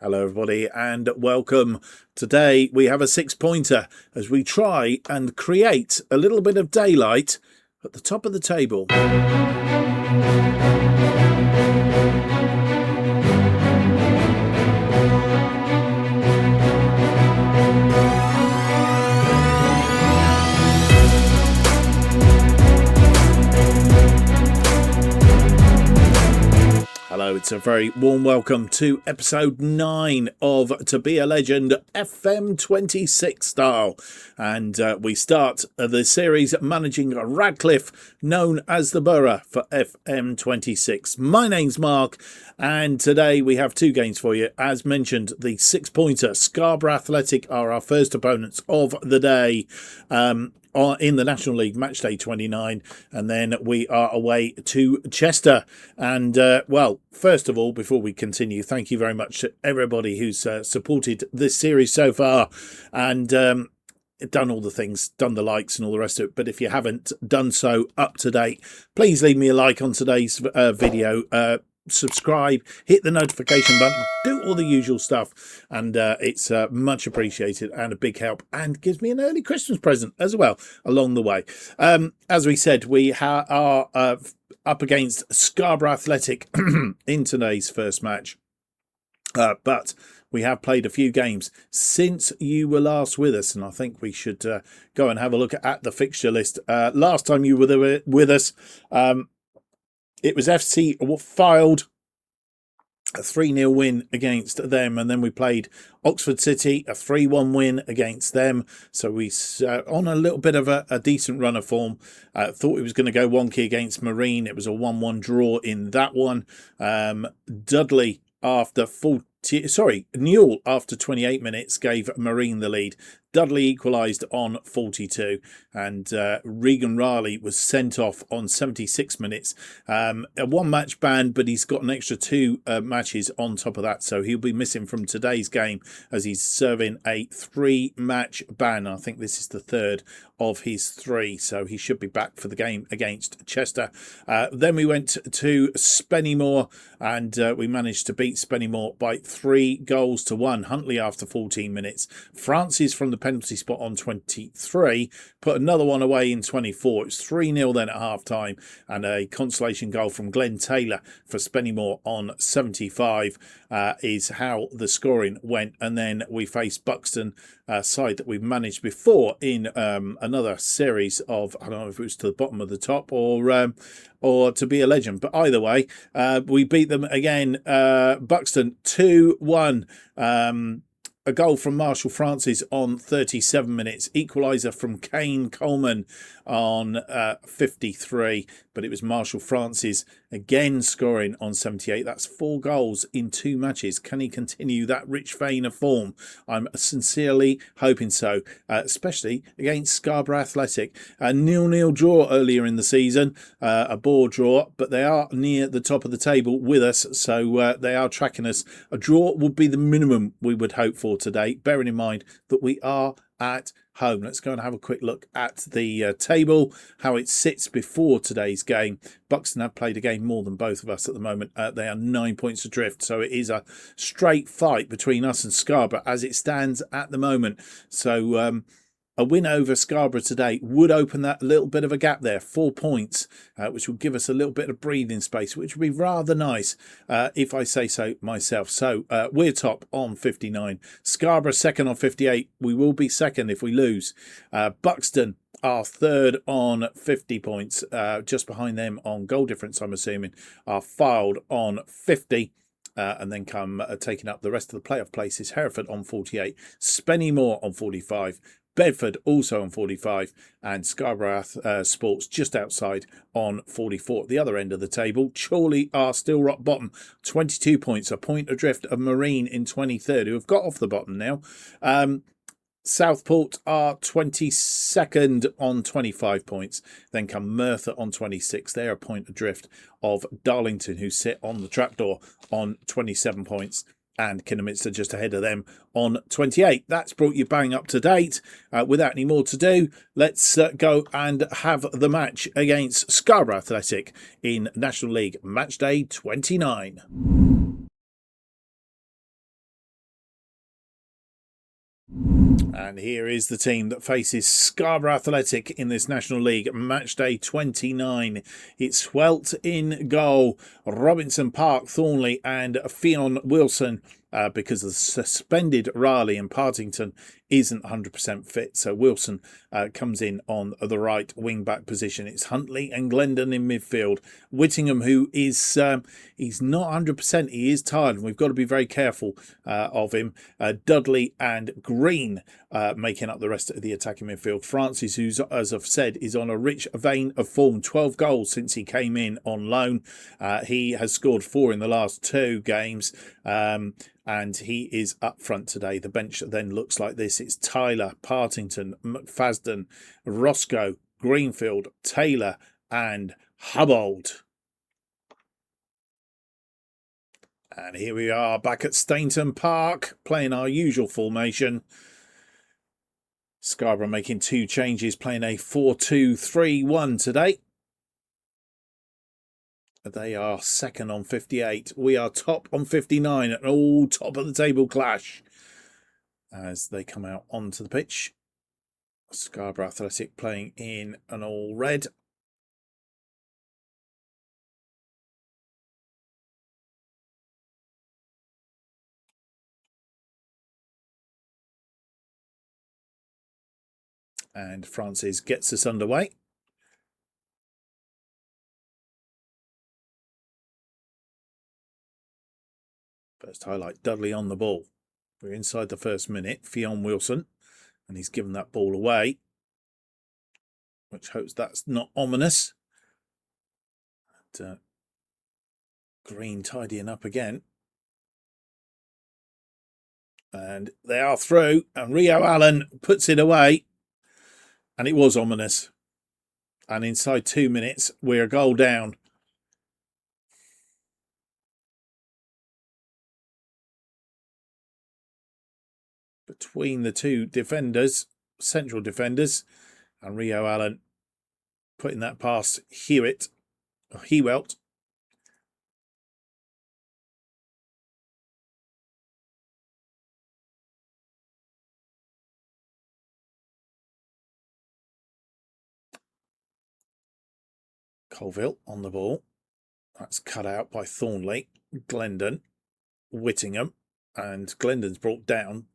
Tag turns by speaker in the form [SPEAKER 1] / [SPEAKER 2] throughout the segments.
[SPEAKER 1] Hello everybody and welcome. Today we have a six-pointer as we try and create a little bit of daylight at the top of the table. Hello, it's a very warm welcome to episode 9 of To Be a Legend FM 26 style. And we start the series managing Radcliffe, known as the Borough, for FM 26. My name's Mark, and today we have two games for you. As mentioned, the six-pointer Scarborough Athletic are our first opponents of the day. In the National League match day 29, and then we are away to Chester. And well, first of all, before we continue, thank you very much to everybody who's supported this series so far and done all the things, done the likes and all the rest of it. But if you haven't done so up to date, please leave me a like on today's video. Subscribe, hit the notification button, do all the usual stuff, and it's much appreciated and a big help, and gives me an early Christmas present as well along the way. As we said, we are up against Scarborough Athletic in today's first match, but we have played a few games since you were last with us, and I think we should go and have a look at the fixture list. Last time you were with us, it was FC Fylde, a 3-0 win against them, and then we played Oxford City, a 3-1 win against them. So we on a little bit of a decent run of form. Thought it was going to go wonky against Marine. It was a 1-1 draw in that one. Dudley after Newell after 28 minutes gave Marine the lead. Dudley equalised on 42, and Regan Riley was sent off on 76 minutes. A one-match ban, but he's got an extra 2 matches on top of that, so he'll be missing from today's game as he's serving a 3-match ban. I think this is the third of his 3, so he should be back for the game against Chester. Then we went to Spennymoor, and we managed to beat Spennymoor by 3-1. Huntley after 14 minutes. Francis from the penalty spot on 23 put another one away in 24. It was 3-0 then at half time, and a consolation goal from Glenn Taylor for Spennymoor on 75 is how the scoring went. And then we faced Buxton, side that we've managed before in another series of, I don't know if it was to the bottom of the top or To Be a Legend, but either way, we beat them again. Buxton 2-1. A goal from Marshall Francis on 37 minutes. Equaliser from Kane Coleman on 53. But it was Marshall Francis again scoring on 78. That's 4 goals in 2 matches. Can he continue that rich vein of form? I'm sincerely hoping so, especially against Scarborough Athletic. A 0-0 draw earlier in the season, a bore draw, but they are near the top of the table with us, so they are tracking us. A draw would be the minimum we would hope for today, bearing in mind that we are at home. Let's go and have a quick look at the table, how it sits before today's game. Buxton have played a game more than both of us at the moment. They are 9 points adrift, so it is a straight fight between us and Scarborough as it stands at the moment. So a win over Scarborough today would open that little bit of a gap there, 4 points, which will give us a little bit of breathing space, which would be rather nice if I say so myself. So we're top on 59. Scarborough second on 58. We will be second if we lose. Buxton are third on 50 points, just behind them on goal difference, I'm assuming, are Fylde on 50. And then come taking up the rest of the playoff places. Hereford on 48, Spennymoor on 45, Bedford also on 45, and Scarborough Sports just outside on 44. At the other end of the table, Chorley are still rock bottom, 22 points, a point adrift of Marine in 23rd, who have got off the bottom now. Southport are 22nd on 25 points. Then come Merthyr on 26. They're a point adrift of Darlington, who sit on the trapdoor on 27 points. And Kidderminster just ahead of them on 28. That's brought you bang up to date. Without any more to do, let's go and have the match against Scarborough Athletic in National League Match Day 29. And here is the team that faces Scarborough Athletic in this National League match day 29. It's Swelt in goal, Robinson, Park, Thornley and Fionn Wilson, because the suspended Raleigh and Partington isn't 100% fit. So Wilson comes in on the right wing-back position. It's Huntley and Glendon in midfield. Whittingham, who is he's not 100%. He is tired, and we've got to be very careful of him. Dudley and Green making up the rest of the attacking midfield. Francis, who, as I've said, is on a rich vein of form. 12 goals since he came in on loan. He has scored 4 in the last 2 games. And he is up front today. The bench then looks like this. It's Tyler, Partington, McFadden, Roscoe, Greenfield, Taylor and Hubbold. And here we are back at Stainton Park, playing our usual formation. Scarborough making 2 changes, playing a 4-2-3-1 today. They are second on 58. We are top on 59. An all top of the table clash as they come out onto the pitch. Scarborough Athletic playing in an all red. And Francis gets us underway. First highlight, Dudley on the ball. We're inside the first minute. Fionn Wilson, and he's given that ball away, which hopes that's not ominous. And, Green tidying up again. And they are through, and Rio Allen puts it away. And it was ominous. And inside 2 minutes, we're a goal down. Between the 2 defenders, central defenders, and Rio Allen putting that past Hewelt. Colville on the ball. That's cut out by Thornley, Glendon, Whittingham, and Glendon's brought down.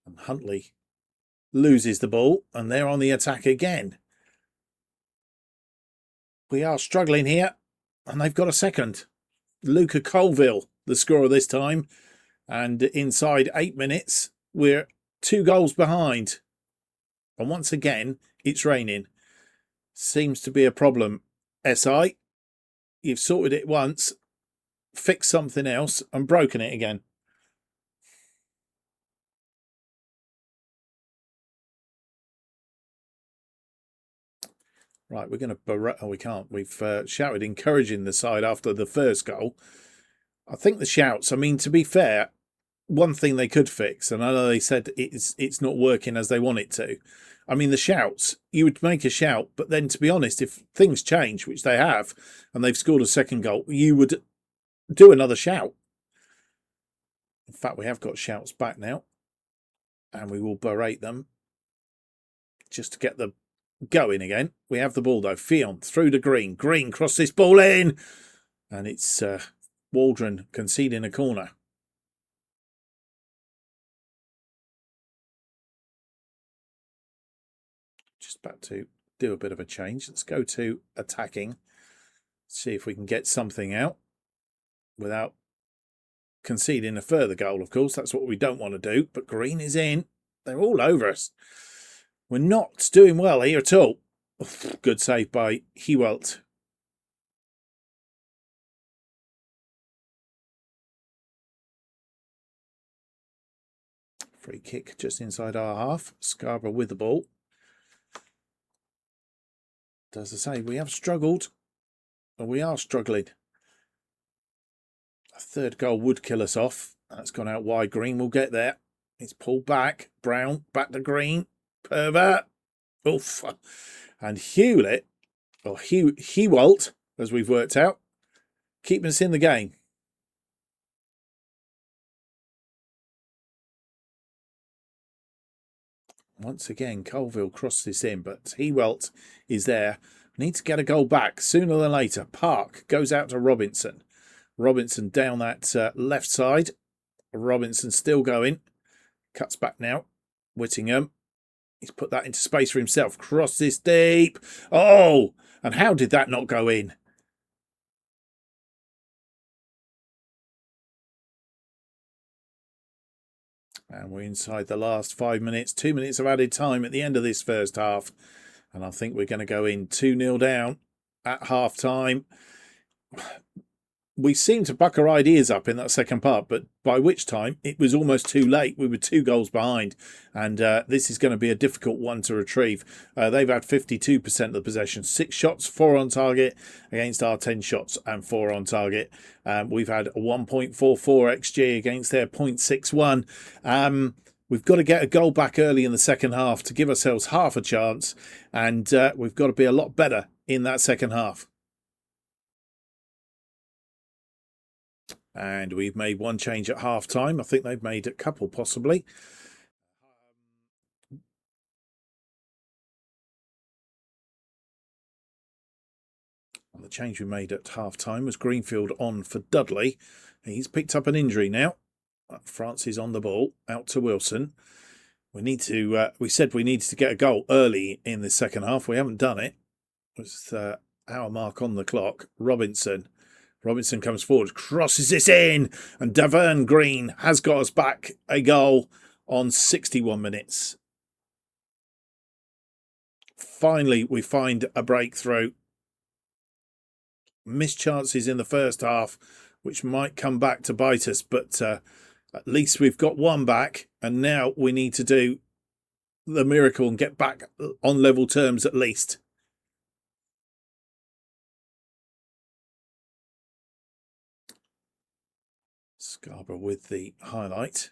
[SPEAKER 1] And Huntley loses the ball, and they're on the attack again. We are struggling here, and they've got a second. Luca Colville, the scorer this time. And inside 8 minutes, we're 2 goals behind. And once again, it's raining. Seems to be a problem. SI, you've sorted it once, fixed something else, and broken it again. Right, we're going to berate. Oh, we can't. We've shouted encouraging the side after the first goal. I think the shouts, I mean, to be fair, one thing they could fix, and I know they said it's not working as they want it to. I mean, the shouts, you would make a shout, but then to be honest, if things change, which they have, and they've scored a second goal, you would do another shout. In fact, we have got shouts back now, and we will berate them just to get them going again. We have the ball though. Fionn through to Green. Green cross this ball in, and it's Waldron conceding a corner. Just about to do a bit of a change. Let's go to attacking. See if we can get something out without conceding a further goal, of course. That's what we don't want to do. But Green is in. They're all over us. We're not doing well here at all. Good save by Hewelt. Free kick just inside our half. Scarborough with the ball. As I say, we have struggled. And we are struggling. A third goal would kill us off. That's gone out wide. Green will get there. It's pulled back. Brown back to Green. Pervert. Oof. And Hewlett, or Hewalt, as we've worked out, keeping us in the game. Once again, Colville crossed this in, but Hewelt is there. Need to get a goal back sooner than later. Park goes out to Robinson. Robinson down that left side. Robinson still going. Cuts back now. Whittingham. He's put that into space for himself. Cross this deep. Oh! And how did that not go in? And we're inside the last 5 minutes. 2 minutes of added time at the end of this first half. And I think we're going to go in 2-0 down at half time. We seemed to buck our ideas up in that second part, but by which time it was almost too late. We were 2 goals behind, and this is going to be a difficult one to retrieve. They've had 52% of the possession, 6 shots, 4 on target against our 10 shots and 4 on target. We've had 1.44 XG against their 0.61. We've got to get a goal back early in the second half to give ourselves half a chance, and we've got to be a lot better in that second half. And we've made 1 change at half time. I think they've made a couple possibly. And the change we made at half time was Greenfield on for Dudley. He's picked up an injury now. Francis on the ball, out to Wilson. We said we needed to get a goal early in the second half. We haven't done it. It was hour mark on the clock. Robinson comes forward, crosses this in, and Davern Green has got us back a goal on 61 minutes. Finally, we find a breakthrough. Missed chances in the first half, which might come back to bite us, but at least we've got 1 back, and now we need to do the miracle and get back on level terms at least. Scarborough with the highlight.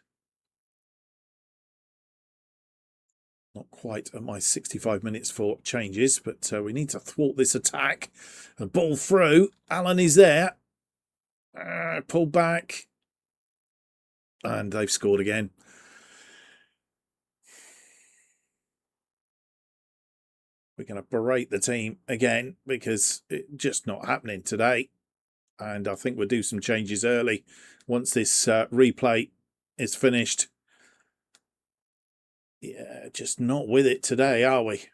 [SPEAKER 1] Not quite at my 65 minutes for changes, but we need to thwart this attack. The ball through. Allen is there. Pull back. And they've scored again. We're going to berate the team again because it's just not happening today. And I think we'll do some changes early once this replay is finished. Yeah, just not with it today, are we?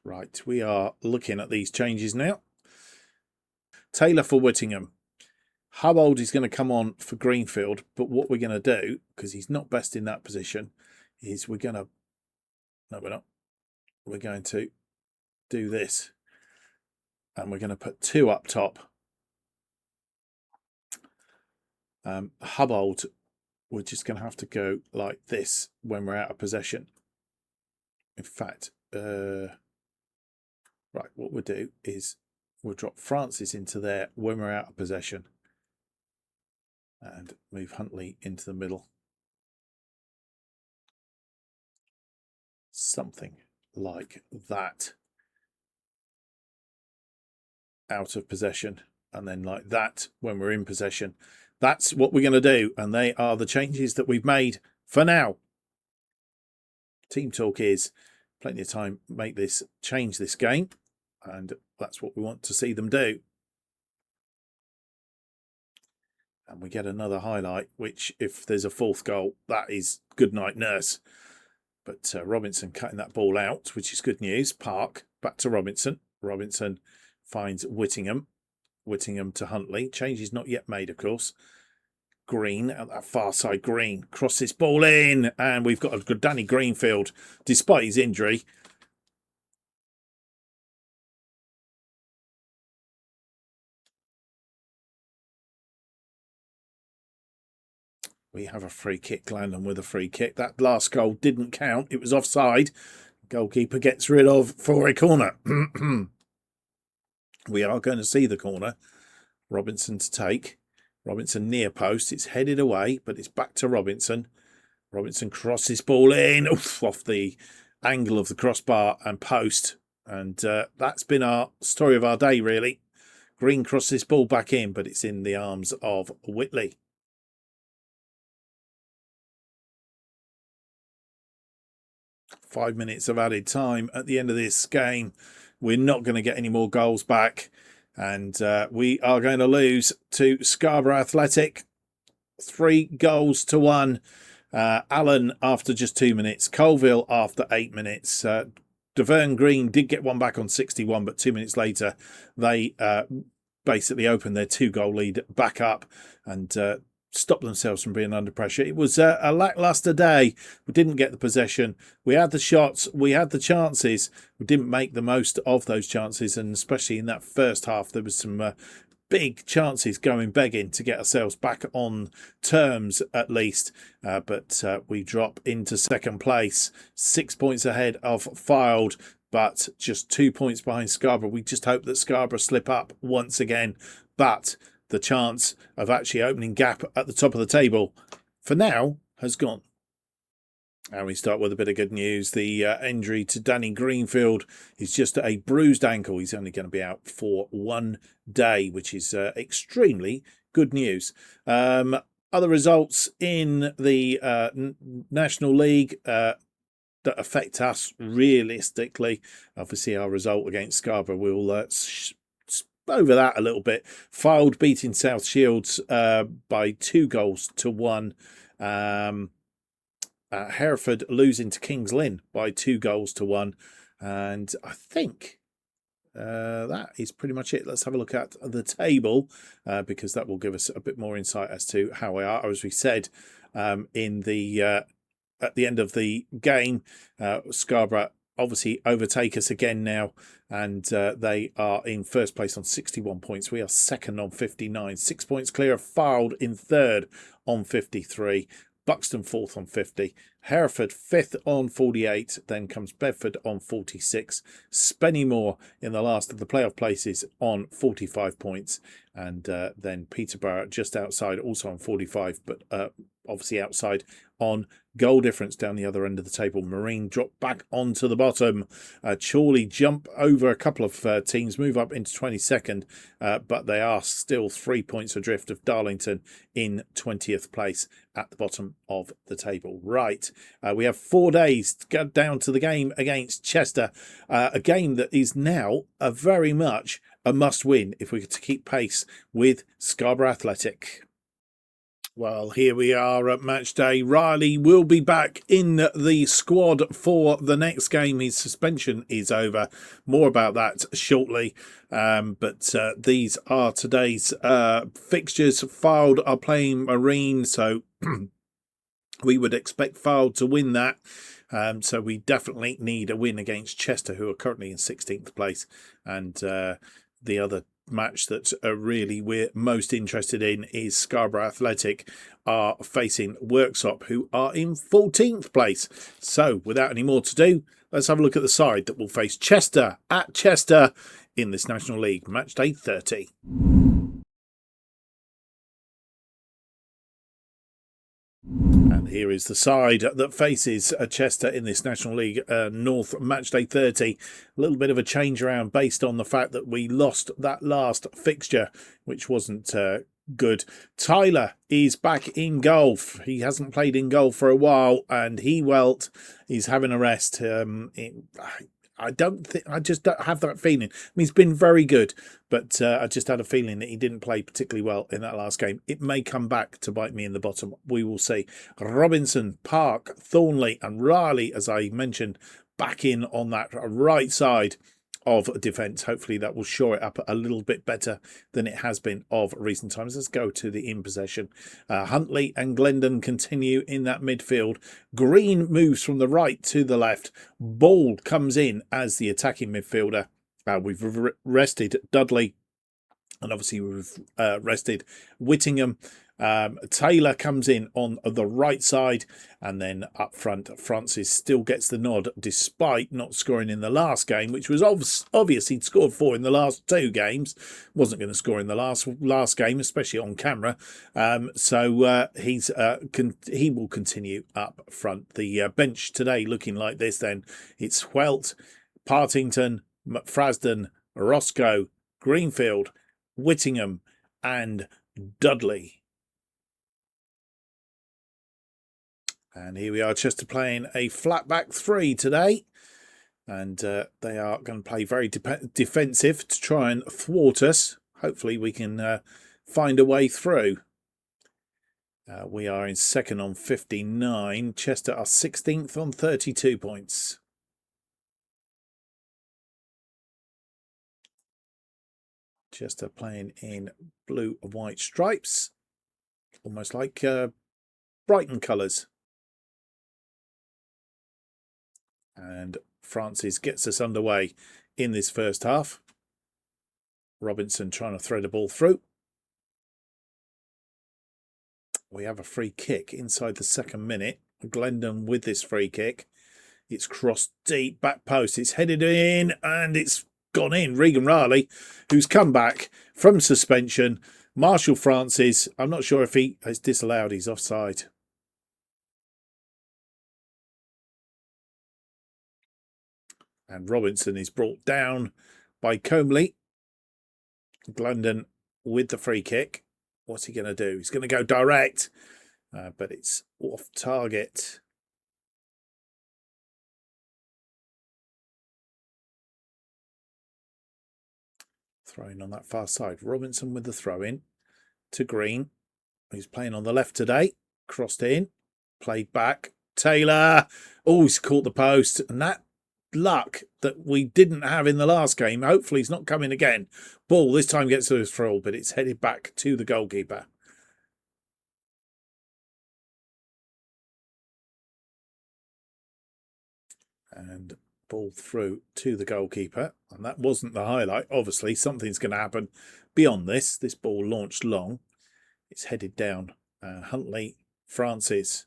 [SPEAKER 1] Right, we are looking at these changes now. Taylor for Whittingham. Hubbold is going to come on for Greenfield, but what we're going to do, because he's not best in that position, is we're going to... No, we're not. We're going to do this. And we're going to put 2 up top. Hubbold, we're just going to have to go like this when we're out of possession. In fact, right, what we'll do is we'll drop Francis into there when we're out of possession. And move Huntley into the middle. Something like that. Out of possession. And then like that when we're in possession. That's what we're going to do. And they are the changes that we've made for now. Team talk is plenty of time to change this game. And that's what we want to see them do. And we get another highlight, which if there's a 4th goal, that is good night nurse. But Robinson cutting that ball out, which is good news. Park, back to Robinson. Robinson finds Whittingham. Whittingham to Huntley. Change is not yet made, of course. Green, at that far side, Green. Cross this ball in. And we've got a good Danny Greenfield, despite his injury. We have a free kick, Landon with a free kick. That last goal didn't count. It was offside. Goalkeeper gets rid of for a corner. We are going to see the corner. Robinson to take. Robinson near post. It's headed away, but it's back to Robinson. Robinson crosses ball in, off the angle of the crossbar and post. And that's been our story of our day, really. Green crosses this ball back in, but it's in the arms of Whitley. .5 minutes of added time at the end of this game. We're not going to get any more goals back. And we are going to lose to Scarborough Athletic. 3-1. Allen after just 2 minutes. Colville after 8 minutes. Deverne Green did get one back on 61, but 2 minutes later they basically opened their 2-goal lead back up and stopped themselves from being under pressure. It was a lacklustre day. We didn't get the possession. We had the shots. We had the chances. We didn't make the most of those chances, and especially in that first half, there was some big chances going begging to get ourselves back on terms at least. But we drop into second place, 6 points ahead of Fylde, but just 2 points behind Scarborough. We just hope that Scarborough slip up once again. But the chance of actually opening gap at the top of the table, for now, has gone. And we start with a bit of good news. The injury to Danny Greenfield is just a bruised ankle. He's only going to be out for 1 day, which is extremely good news. Other results in the National League that affect us realistically. Obviously, our result against Scarborough will over that a little bit. Fylde beating South Shields by 2-1. Hereford losing to Kings Lynn by 2-1. And I think that is pretty much it. Let's have a look at the table because that will give us a bit more insight as to how we are. As we said in the at the end of the game, Scarborough obviously overtake us again now, and they are in first place on 61 points. We are second on 59, 6 points clear of Fylde in third on 53. Buxton fourth on 50, Hereford fifth on 48, then comes Bedford on 46, Spennymoor in the last of the playoff places on 45 points, and then Peterborough just outside, also on 45, but obviously outside on goal difference down the other end of the table. Marine drop back onto the bottom. Chorley jump over a couple of teams, move up into 22nd, but they are still 3 points adrift of Darlington in 20th place at the bottom of the table. Right, we have 4 days to get down to the game against Chester, a game that is now a very much a must-win if we're to keep pace with Scarborough Athletic. Well, here we are at match day. Riley will be back in the squad for the next game. His suspension is over. More about that shortly. But these are today's fixtures. Fylde are playing Marine, so we would expect Fylde to win that. So we definitely need a win against Chester, who are currently in 16th place. And the other match that really we're most interested in is Scarborough Athletic are facing Worksop, who are in 14th place. So without any more to do, let's have a look at the side that will face Chester at Chester in this National League, match day 30. And here is the side that faces Chester in this National League North Matchday 30. A little bit of a change around based on the fact that we lost that last fixture, which wasn't good. Tyler is back in goal. He hasn't played in goal for a while, and Hewelt is having a rest. I just don't have that feeling. I mean, he's been very good, but I just had a feeling that he didn't play particularly well in that last game. It may come back to bite me in the bottom. We will see. Robinson, Park, Thornley and Riley, as I mentioned, back in on that right side of defence. Hopefully that will shore it up a little bit better than it has been of recent times. Let's go to the in possession. Huntley and Glendon continue in that midfield. Green moves from the right to the left. Ball comes in as the attacking midfielder. We've rested Dudley, and obviously we've rested Whittingham. Taylor comes in on the right side, and then up front, Francis still gets the nod despite not scoring in the last game, which was obvious. He'd scored 4 in the last 2 games. Wasn't going to score in the last game, especially on camera. So he will continue up front. The bench today looking like this. Then it's Welt, Partington, McFrasden, Roscoe, Greenfield, Whittingham, and Dudley. And here we are, Chester playing a flat back 3 today. And they are going to play very defensive to try and thwart us. Hopefully we can find a way through. We are in second on 59. Chester are 16th on 32 points. Chester playing in blue and white stripes. Almost like Brighton colours. And Francis gets us underway in this first half. Robinson trying to thread a ball through. We have a free kick inside the 2nd minute. Glendon with this free kick. It's crossed deep, back post. It's headed in and it's gone in. Regan Raleigh, who's come back from suspension. Marshall Francis, I'm not sure if he has disallowed. He's offside. And Robinson is brought down by Comley. Glendon with the free kick. What's he going to do? He's going to go direct, but it's off target. Throwing on that far side. Robinson with the throw in to Green, who's playing on the left today. Crossed in, played back. Taylor. Oh, he's caught the post. And that luck that we didn't have in the last game. Hopefully he's not coming again. Ball this time gets to his throw, but it's headed back to the goalkeeper. And ball through to the goalkeeper. And that wasn't the highlight. Obviously, something's going to happen beyond this. This ball launched long. It's headed down. Huntley, Francis.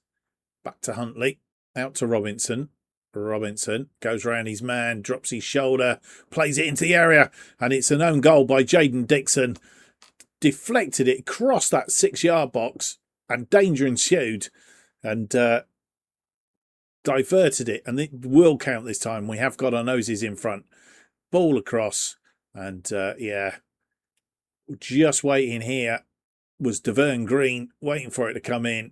[SPEAKER 1] Back to Huntley. Out to Robinson. Robinson goes round his man, drops his shoulder, plays it into the area, and it's an own goal by Jaden Dixon. Deflected it, crossed that 6-yard box, and danger ensued, and diverted it, and it will count this time. We have got our noses in front. Ball across, and just waiting here was Deverne Green, waiting for it to come in.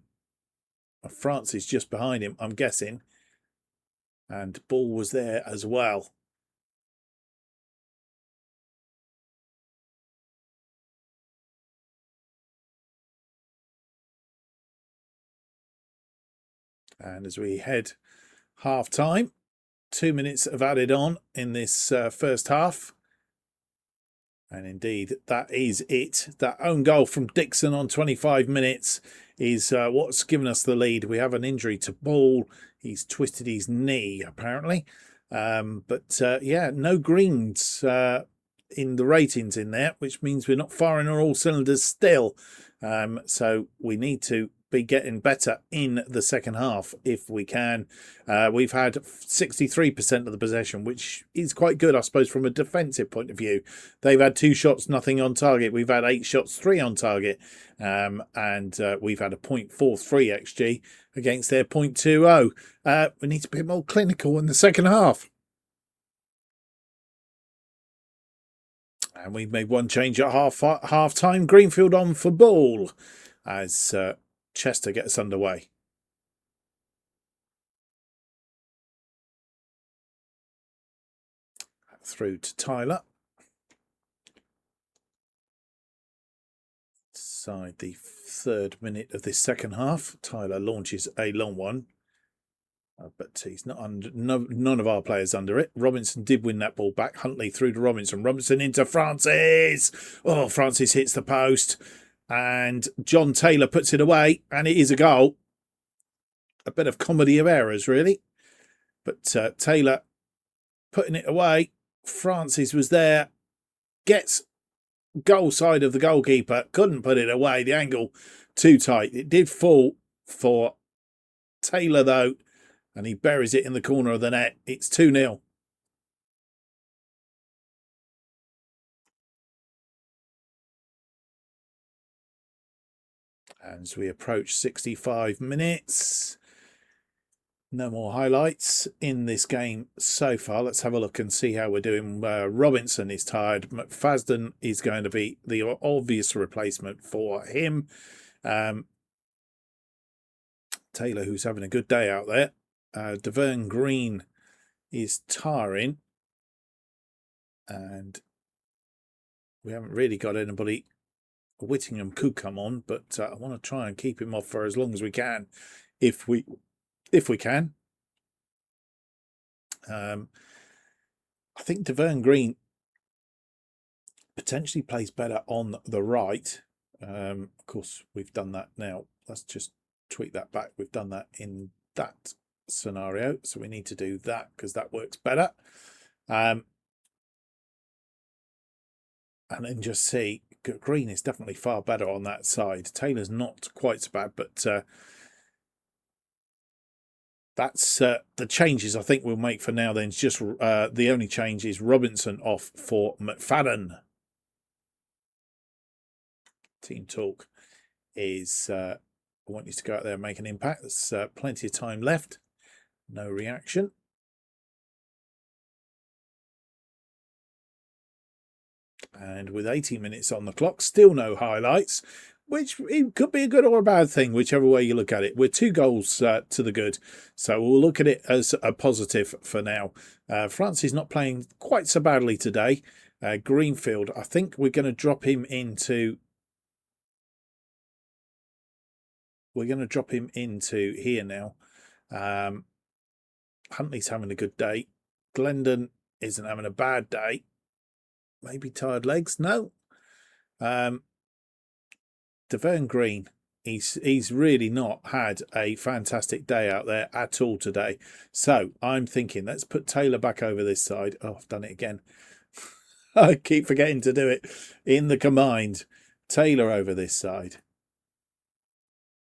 [SPEAKER 1] Francis just behind him, I'm guessing. And ball was there as well. And as we head half time, 2 minutes have added on in this first half. And indeed, that is it. That own goal from Dixon on 25 minutes is what's given us the lead. We have an injury to Ball. He's twisted his knee, apparently. No greens in the ratings in there, which means we're not firing on all cylinders still. So we need to be getting better in the second half if we can. We've had 63% of the possession, which is quite good, I suppose, from a defensive point of view. They've had 2 shots, nothing on target. We've had 8 shots, 3 on target. And we've had a 0.43 XG against their 0.20. We need to be more clinical in the second half. And we've made one change at half time. Greenfield on for Ball as Chester gets underway. Through to Tyler. Inside the 3rd minute of this second half, Tyler launches a long one. But he's not under, none of our players under it. Robinson did win that ball back. Huntley through to Robinson. Robinson into Francis. Oh, Francis hits the post. And John Taylor puts it away. And it is a goal. A bit of comedy of errors, really. But Taylor putting it away. Francis was there. Gets goal side of the goalkeeper. Couldn't put it away. The angle too tight. It did fall for Taylor, though, and he buries it in the corner of the net. It's 2-0. As we approach 65 minutes, no more highlights in this game so far. Let's have a look and see how we're doing. Robinson is tired. McFadden is going to be the obvious replacement for him. Taylor, who's having a good day out there. Deverne Green is tiring. And we haven't really got anybody. Whittingham could come on, but I want to try and keep him off for as long as we can, if we can. I think Deverne Green potentially plays better on the right. Of course, we've done that now. Let's just tweak that back. We've done that in that scenario, so we need to do that because that works better. And then just see, Green is definitely far better on that side. Taylor's not quite so bad, but that's the changes I think we'll make for now. Then it's just the only change is Robinson off for McFadden. Team talk is I want you to go out there and make an impact. There's plenty of time left. No reaction. And with 80 minutes on the clock, still no highlights, which it could be a good or a bad thing, whichever way you look at it. We're 2 goals to the good, so we'll look at it as a positive for now. France is not playing quite so badly today. Greenfield, I think we're going to drop him into... We're going to drop him into here now. Huntley's having a good day. Glendon isn't having a bad day. Maybe tired legs? No. Deverne Green, he's really not had a fantastic day out there at all today. So I'm thinking, let's put Taylor back over this side. Oh, I've done it again. I keep forgetting to do it in the combined. Taylor over this side.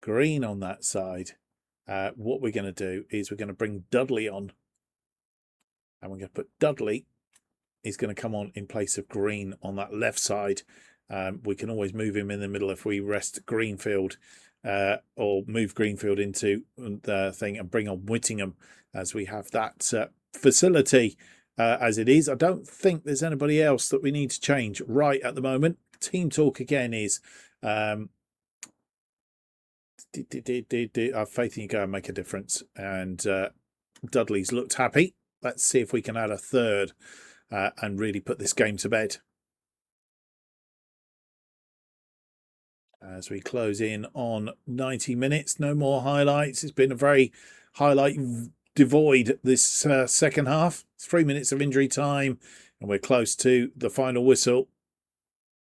[SPEAKER 1] Green on that side. What we're going to do is we're going to bring Dudley on. And we're going to put Dudley is going to come on in place of Green on that left side. We can always move him in the middle if we rest Greenfield or move Greenfield into the thing and bring on Whittingham as we have that facility as it is. I don't think there's anybody else that we need to change right at the moment. Team talk again is I have faith in you go and make a difference. And Dudley's looked happy. Let's see if we can add a third and really put this game to bed. As we close in on 90 minutes, no more highlights. It's been a very highlight devoid this second half. It's 3 minutes of injury time, and we're close to the final whistle.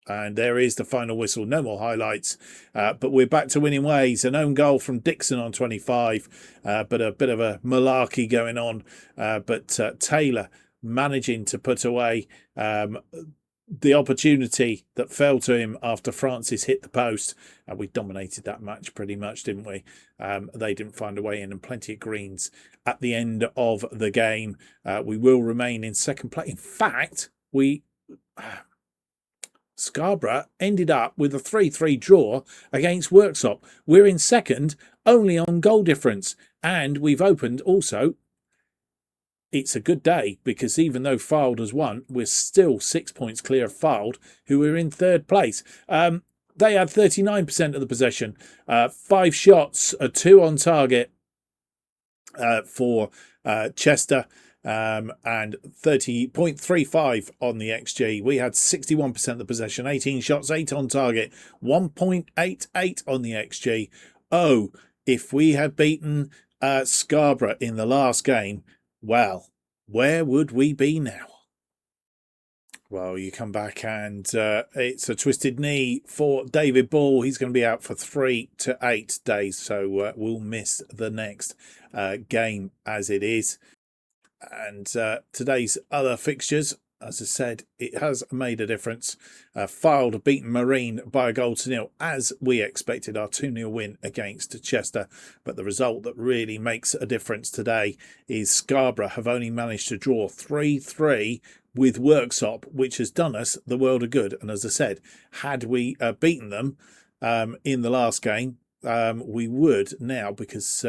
[SPEAKER 1] And there is the final whistle. No more highlights, but we're back to winning ways. An own goal from Dixon on 25, but a bit of a malarkey going on. But Taylor managing to put away the opportunity that fell to him after Francis hit the post. We dominated that match pretty much, didn't we? They didn't find a way in, and plenty of greens at the end of the game. We will remain in second place. In fact, Scarborough ended up with a 3-3 draw against Worksop. We're in second only on goal difference, and we've opened also. It's a good day because even though Fylde has won, we're still 6 points clear of Fylde, who are in third place. They had 39% of the possession, 5 shots, 2 on target for Chester, and 30.35 on the XG. We had 61% of the possession, 18 shots, 8 on target, 1.88 on the XG. Oh, if we had beaten Scarborough in the last game, well, where would we be now? Well, you come back and it's a twisted knee for David Ball. He's going to be out for 3 to 8 days, so we'll miss the next game as it is. And today's other fixtures, as I said, it has made a difference. Fylde beaten Marine by a 1-0, as we expected, our 2-0 win against Chester. But the result that really makes a difference today is Scarborough have only managed to draw 3-3 with Worksop, which has done us the world of good. And as I said, had we beaten them in the last game, we would now, because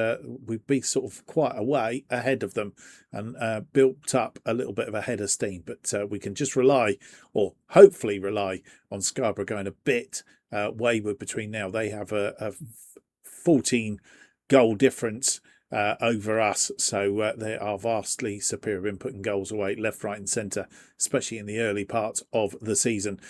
[SPEAKER 1] we'd be sort of quite a way ahead of them and built up a little bit of a head of steam. But we can just rely, or hopefully rely, on Scarborough going a bit wayward between now. They have a 14 goal difference over us, so they are vastly superior in putting goals away left, right and centre, especially in the early part of the season.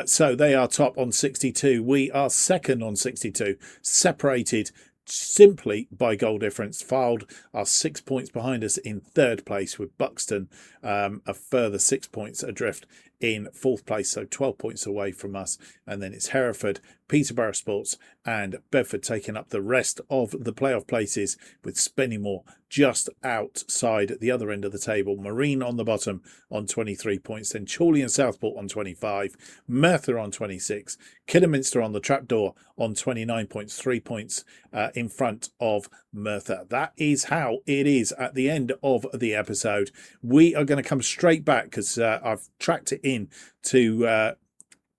[SPEAKER 1] So they are top on 62. We are second on 62, separated simply by goal difference. Fylde are 6 points behind us in third place, with Buxton a further 6 points adrift in fourth place, so 12 points away from us. And then it's Hereford, Peterborough Sports and Bedford taking up the rest of the playoff places, with Spennymoor just outside the other end of the table. Marine on the bottom on 23 points, then Chorley and Southport on 25, Merthyr on 26, Kidderminster on the trapdoor on 29 points, 3 points in front of Merthyr. That is how it is at the end of the episode. We are going to come straight back, because I've tracked it in to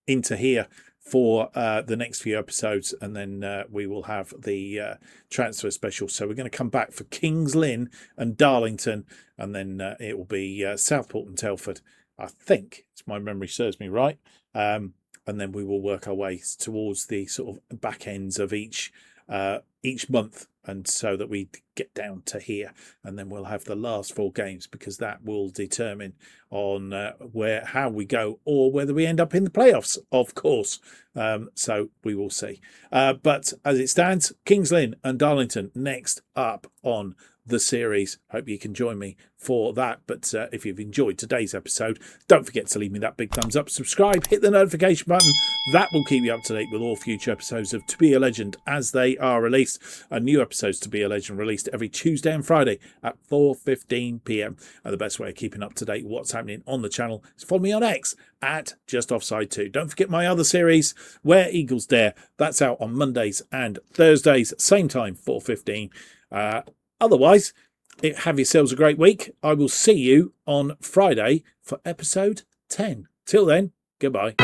[SPEAKER 1] into here for the next few episodes, and then we will have the transfer special. So we're going to come back for Kings Lynn and Darlington, and then it will be Southport and Telford, I think, if my memory serves me right. And then we will work our way towards the sort of back ends of each month, and so that we get down to here, and then we'll have the last 4 games, because that will determine on how we go, or whether we end up in the playoffs, of course. So we will see. But as it stands, Kings Lynn and Darlington next up on the series. Hope you can join me for that. But if you've enjoyed today's episode, don't forget to leave me that big thumbs up, subscribe, hit the notification button. That will keep you up to date with all future episodes of To Be a Legend as they are released. A new episodes To Be a Legend released every Tuesday and Friday at 4:15 p.m. And the best way of keeping up to date with what's happening on the channel is follow me on X at JustOffside2. Don't forget my other series, Where Eagles Dare. That's out on Mondays and Thursdays, same time, 4:15. Otherwise, have yourselves a great week. I will see you on Friday for episode 10. Till then, goodbye.